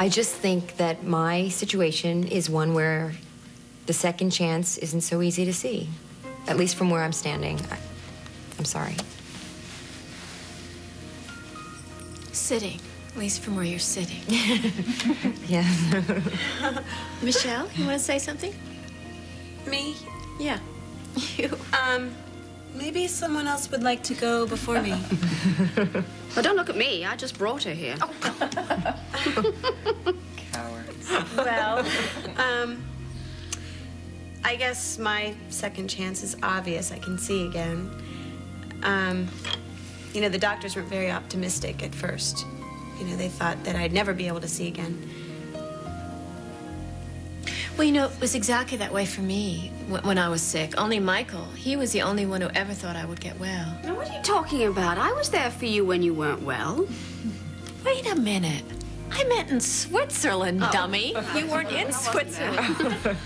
I just think that my situation is one where the second chance isn't so easy to see, at least from where I'm standing. I'm sorry. Sitting, at least from where you're sitting. Yeah. Michelle, you want to say something? Me? Yeah, you. Maybe someone else would like to go before me. Well, don't look at me. I just brought her here. Oh. Cowards. Well, I guess my second chance is obvious. I can see again. You know, the doctors weren't very optimistic at first. You know, they thought that I'd never be able to see again. Well, you know, it was exactly that way for me when I was sick. Only Michael, he was the only one who ever thought I would get well. Now, what are you talking about? I was there for you when you weren't well. Wait a minute. I meant in Switzerland, dummy. You weren't in Switzerland.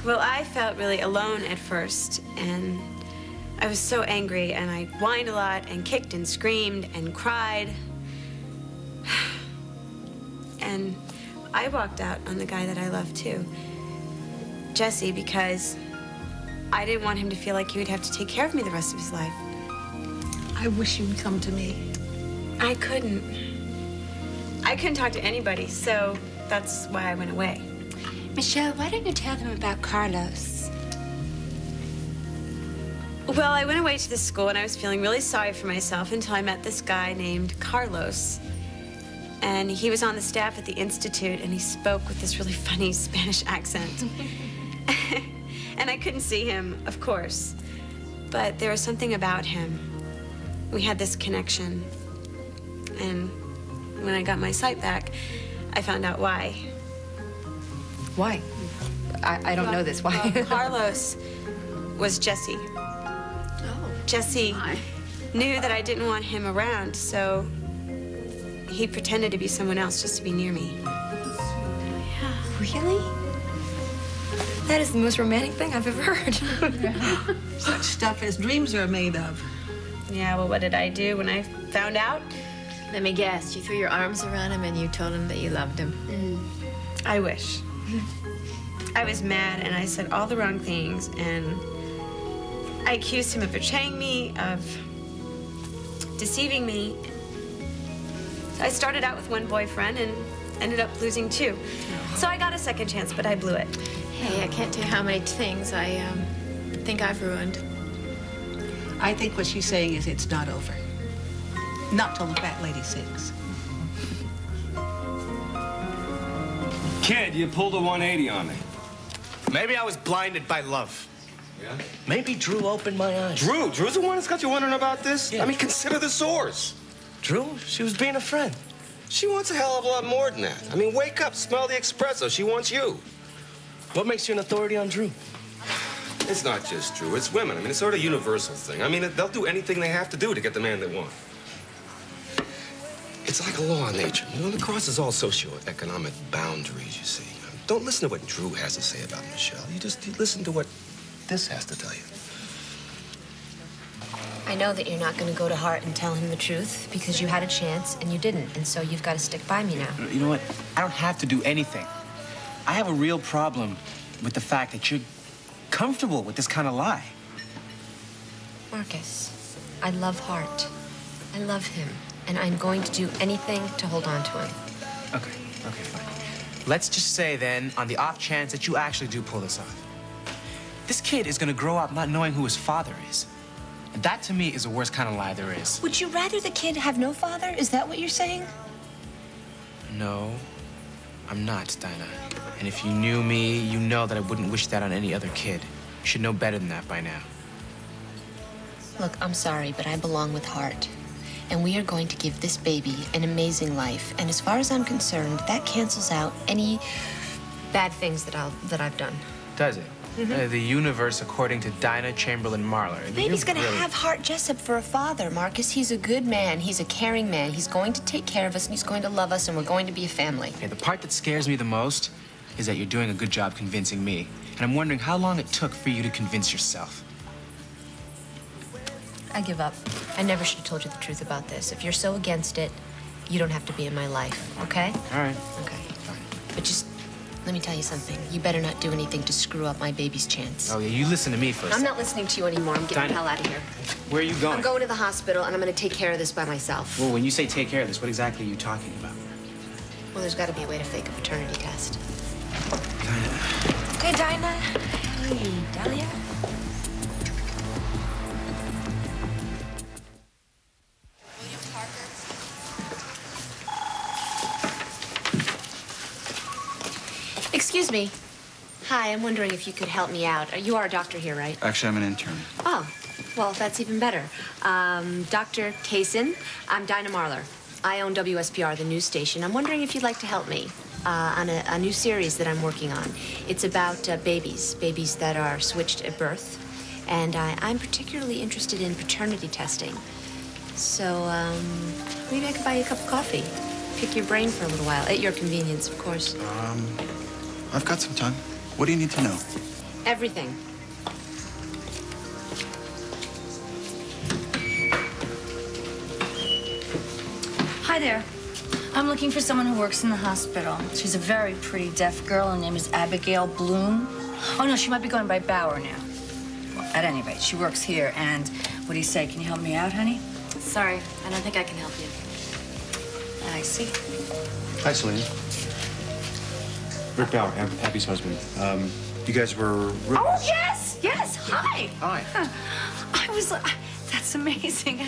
Well, I felt really alone at first, and I was so angry, and I whined a lot and kicked and screamed and cried. And I walked out on the guy that I loved, too. Jesse, because I didn't want him to feel like he would have to take care of me the rest of his life. I wish you'd come to me. I couldn't talk to anybody, so that's why I went away. Michelle, why don't you tell them about Carlos? Well, I went away to the school, and I was feeling really sorry for myself until I met this guy named Carlos. And he was on the staff at the Institute, and he spoke with this really funny Spanish accent. And I couldn't see him, of course. But there was something about him. We had this connection. And when I got my sight back, I found out why. Why? I don't know this. Why? Carlos was Jesse. Oh. Jesse knew that I didn't want him around, so he pretended to be someone else just to be near me. Really? That is the most romantic thing I've ever heard. Such stuff as dreams are made of. Yeah, well, what did I do when I found out? Let me guess, you threw your arms around him and you told him that you loved him. I wish. I was mad, and I said all the wrong things, and I accused him of betraying me, of deceiving me. I started out with one boyfriend and ended up losing two. So I got a second chance, but I blew it. Hey, I can't tell you how many things I think I've ruined. I think what she's saying is it's not over. Not till the fat lady sings. Kid, you pulled a 180 on me. Maybe I was blinded by love. Yeah? Maybe Drew opened my eyes. Drew's the one that's got you wondering about this? Yeah. I mean, consider the source. Drew, she was being a friend. She wants a hell of a lot more than that. I mean, wake up, smell the espresso. She wants you. What makes you an authority on Drew? It's not just Drew, it's women. I mean, it's sort of a universal thing. I mean, they'll do anything they have to do to get the man they want. It's like a law of nature. You know, it crosses all socioeconomic boundaries, you see. Don't listen to what Drew has to say about Michelle. You listen to what this has to tell you. I know that you're not going to go to Hart and tell him the truth because you had a chance and you didn't, and so you've got to stick by me now. You know what? I don't have to do anything. I have a real problem with the fact that you're comfortable with this kind of lie. Marcus, I love Hart. I love him, and I'm going to do anything to hold on to him. Okay, fine. Let's just say then, on the off chance that you actually do pull this off, this kid is gonna grow up not knowing who his father is. And that, to me, is the worst kind of lie there is. Would you rather the kid have no father? Is that what you're saying? No, I'm not, Dinah. And if you knew me, you know that I wouldn't wish that on any other kid. You should know better than that by now. Look, I'm sorry, but I belong with Hart. And we are going to give this baby an amazing life. And as far as I'm concerned, that cancels out any bad things that I've done. Does it? Mm-hmm. The universe according to Dinah Chamberlain Marlar. Baby's gonna really... have Hart Jessup for a father, Marcus. He's a good man. He's a caring man. He's going to take care of us, and he's going to love us, and we're going to be a family. Okay, the part that scares me the most is that you're doing a good job convincing me. And I'm wondering how long it took for you to convince yourself. I give up. I never should have told you the truth about this. If you're so against it, you don't have to be in my life, okay? All right. Okay. But just let me tell you something. You better not do anything to screw up my baby's chance. Oh, yeah, you listen to me first. I'm not listening to you anymore. I'm getting Dinah, the hell out of here. Where are you going? I'm going to the hospital, and I'm going to take care of this by myself. Well, when you say take care of this, what exactly are you talking about? Well, there's got to be a way to fake a paternity test. Dinah. Hey, Dinah. Hey, Dahlia. Excuse me. Hi, I'm wondering if you could help me out. You are a doctor here, right? Actually, I'm an intern. Oh, well, that's even better. Dr. Kaysen, I'm Dinah Marlar. I own WSPR, the news station. I'm wondering if you'd like to help me on a new series that I'm working on. It's about babies that are switched at birth. And I'm particularly interested in paternity testing. So, maybe I could buy you a cup of coffee. Pick your brain for a little while, at your convenience, of course. I've got some time. What do you need to know? Everything. Hi there. I'm looking for someone who works in the hospital. She's a very pretty deaf girl. Her name is Abigail Bloom. Oh, no, she might be going by Bauer now. Well, at any rate, she works here. And what do you say? Can you help me out, honey? Sorry, I don't think I can help you. I see. Hi, Selena. Rick Bauer, Abby's husband. You guys were... Oh, yes! Yes! Hi! Hi. I was... that's amazing.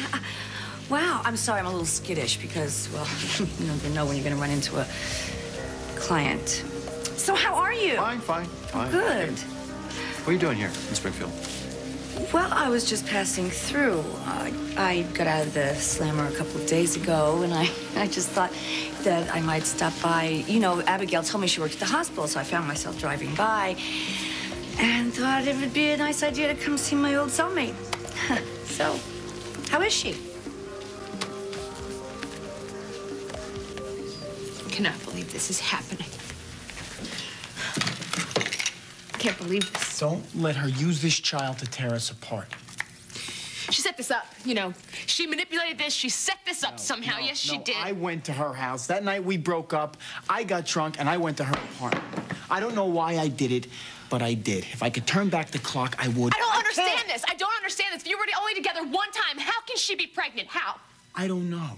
Wow. I'm sorry, I'm a little skittish because, well, you never know when you're going to run into a client. So how are you? Fine. Good. What are you doing here in Springfield? Well, I was just passing through. I got out of the slammer a couple of days ago, and I just thought that I might stop by. You know, Abigail told me she worked at the hospital, so I found myself driving by and thought it would be a nice idea to come see my old cellmate. So, how is she? I cannot believe this is happening. I can't believe this. Don't let her use this child to tear us apart. She set this up, you know. She manipulated this. She set this up somehow. Yes, she did. I went to her house. That night we broke up. I got drunk and I went to her apartment. I don't know why I did it, but I did. If I could turn back the clock, I would. I don't understand this. I don't understand this. If you were only together one time, how can she be pregnant? How? I don't know.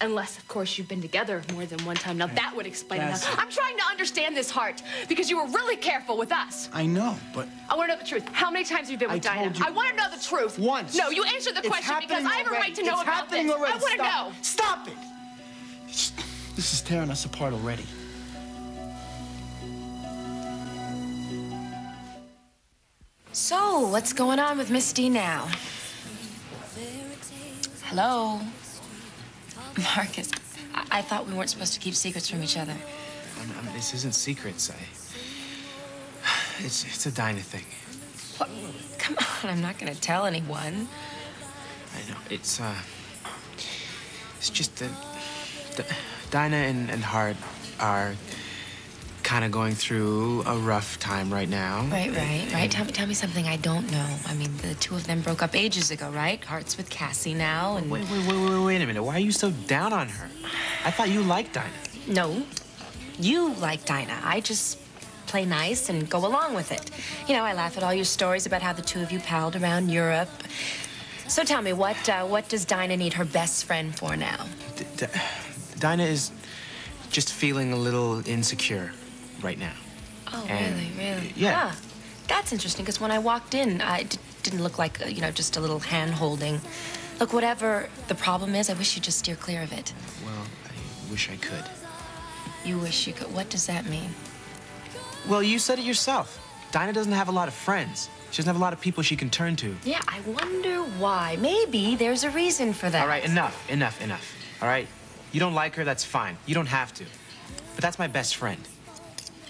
Unless, of course, you've been together more than one time. Now, that would explain it. Yes. I'm trying to understand this, Hart, because you were really careful with us. I know, but... I want to know the truth. How many times have you been with Dinah? I want to know the truth. Once. No, you answer the question because I have a right to know about this. Already. I want to know. Stop it! This is tearing us apart already. So, what's going on with Miss D now? Hello? Marcus, I thought we weren't supposed to keep secrets from each other. This isn't secrets. It's a Dinah thing. What? Come on, I'm not gonna tell anyone. I know. It's just that Dinah and Hart are kind of going through a rough time right now. Right. Tell me something I don't know. I mean, the two of them broke up ages ago, right? Hart's with Cassie now, and... Wait a minute. Why are you so down on her? I thought you liked Dinah. No, you like Dinah. I just play nice and go along with it. You know, I laugh at all your stories about how the two of you palled around Europe. So tell me, what does Dinah need her best friend for now? Dinah is just feeling a little insecure right now. Oh, and really? Yeah. Ah, that's interesting, because when I walked in, I didn't look like, you know, just a little hand-holding. Look, whatever the problem is, I wish you'd just steer clear of it. Well, I wish I could. You wish you could? What does that mean? Well, you said it yourself. Dinah doesn't have a lot of friends. She doesn't have a lot of people she can turn to. Yeah, I wonder why. Maybe there's a reason for that. All right, enough. All right? You don't like her, that's fine. You don't have to. But that's my best friend.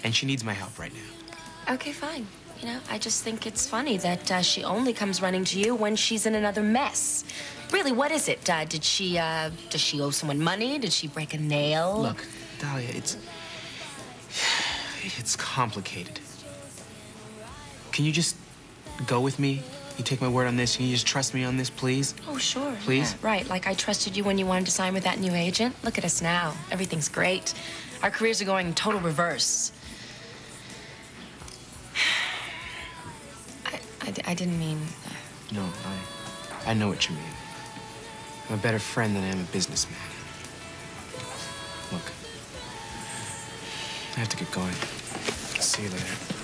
And she needs my help right now. Okay, fine. You know, I just think it's funny that she only comes running to you when she's in another mess. Really, what is it? Does she owe someone money? Did she break a nail? Look, Dahlia, it's complicated. Can you just go with me You take my word on this? Can you just trust me on this, please? Oh, sure. Please? Yeah, right. Like I trusted you when you wanted to sign with that new agent. Look at us now. Everything's great. Our careers are going in total reverse. I didn't mean... No, I know what you mean. I'm a better friend than I am a businessman. Look, I have to get going. See you later.